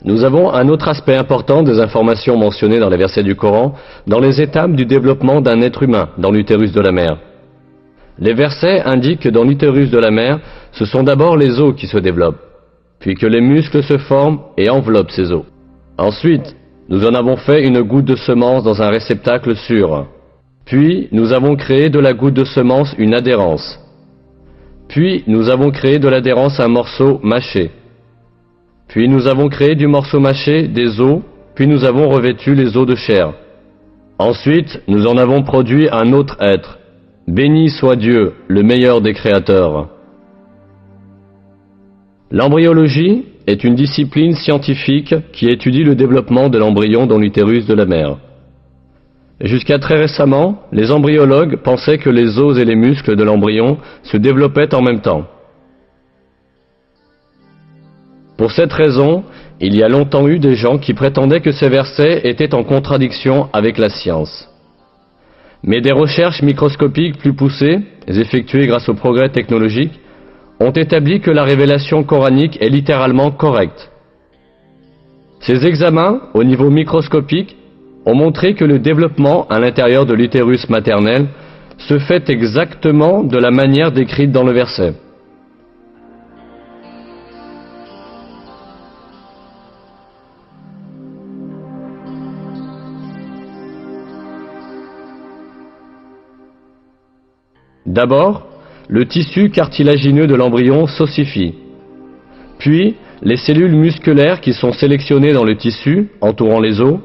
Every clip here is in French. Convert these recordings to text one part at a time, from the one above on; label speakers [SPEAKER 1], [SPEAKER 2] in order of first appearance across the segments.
[SPEAKER 1] Nous avons un autre aspect important des informations mentionnées dans les versets du Coran, dans les étapes du développement d'un être humain dans l'utérus de la mère. Les versets indiquent que dans l'utérus de la mère, ce sont d'abord les os qui se développent, puis que les muscles se forment et enveloppent ces os. Ensuite, nous en avons fait une goutte de semence dans un réceptacle sûr. Puis, nous avons créé de la goutte de semence une adhérence. Puis, nous avons créé de l'adhérence un morceau mâché. Puis, nous avons créé du morceau mâché des os, puis nous avons revêtu les os de chair. Ensuite, nous en avons produit un autre être. Béni soit Dieu, le meilleur des créateurs. L'embryologie est une discipline scientifique qui étudie le développement de l'embryon dans l'utérus de la mère. Jusqu'à très récemment, les embryologues pensaient que les os et les muscles de l'embryon se développaient en même temps. Pour cette raison, il y a longtemps eu des gens qui prétendaient que ces versets étaient en contradiction avec la science. Mais des recherches microscopiques plus poussées, effectuées grâce au progrès technologique, ont établi que la révélation coranique est littéralement correcte. Ces examens, au niveau microscopique, ont montré que le développement à l'intérieur de l'utérus maternel se fait exactement de la manière décrite dans le verset. D'abord, le tissu cartilagineux de l'embryon s'ossifie. Puis, les cellules musculaires qui sont sélectionnées dans le tissu, entourant les os,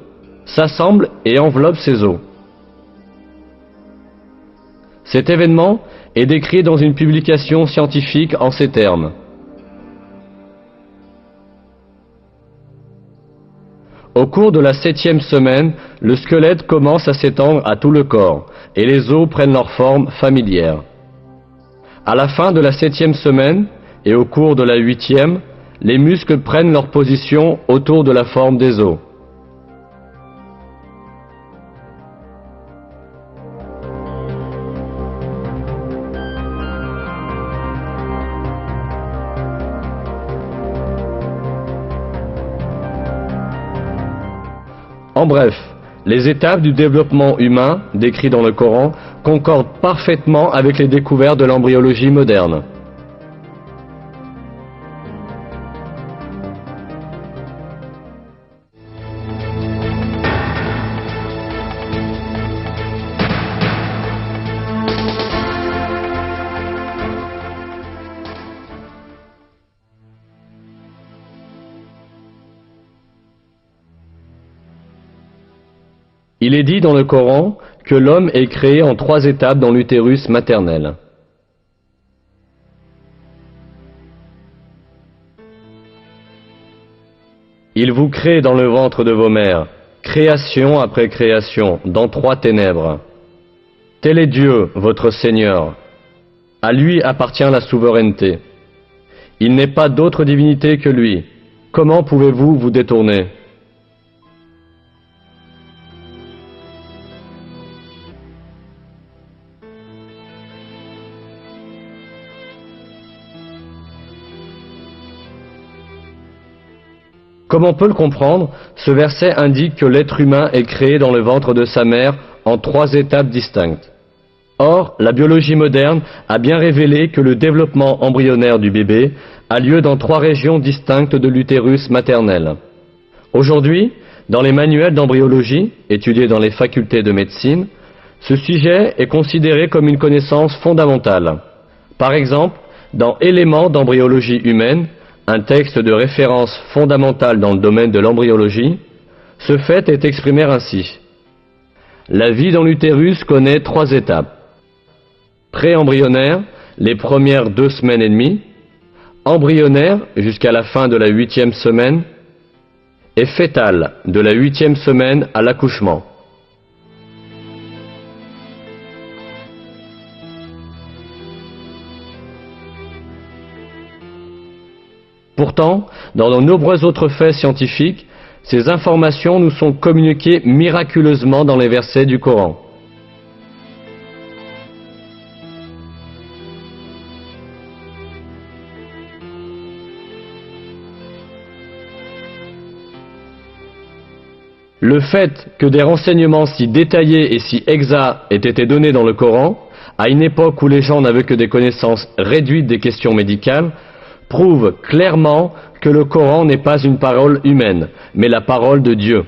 [SPEAKER 1] s'assemblent et enveloppent ces os. Cet événement est décrit dans une publication scientifique en ces termes. Au cours de la 7e semaine, le squelette commence à s'étendre à tout le corps et les os prennent leur forme familière. À la fin de la 7e semaine et au cours de la 8e, les muscles prennent leur position autour de la forme des os. En bref, les étapes du développement humain, décrites dans le Coran, concordent parfaitement avec les découvertes de l'embryologie moderne. Il est dit dans le Coran que l'homme est créé en 3 étapes dans l'utérus maternel. Il vous crée dans le ventre de vos mères, création après création, dans 3 ténèbres. Tel est Dieu, votre Seigneur. À lui appartient la souveraineté. Il n'est pas d'autre divinité que lui. Comment pouvez-vous vous détourner ? Comme on peut le comprendre, ce verset indique que l'être humain est créé dans le ventre de sa mère en 3 étapes distinctes. Or, la biologie moderne a bien révélé que le développement embryonnaire du bébé a lieu dans 3 régions distinctes de l'utérus maternel. Aujourd'hui, dans les manuels d'embryologie, étudiés dans les facultés de médecine, ce sujet est considéré comme une connaissance fondamentale. Par exemple, dans Éléments d'embryologie humaine, un texte de référence fondamental dans le domaine de l'embryologie, ce fait est exprimé ainsi. La vie dans l'utérus connaît 3 étapes. Pré-embryonnaire, les premières 2 semaines et demie, embryonnaire jusqu'à la fin de la 8e semaine, et fœtale de la 8e semaine à l'accouchement. Pourtant, dans de nombreux autres faits scientifiques, ces informations nous sont communiquées miraculeusement dans les versets du Coran. Le fait que des renseignements si détaillés et si exacts aient été donnés dans le Coran, à une époque où les gens n'avaient que des connaissances réduites des questions médicales, prouve clairement que le Coran n'est pas une parole humaine, mais la parole de Dieu.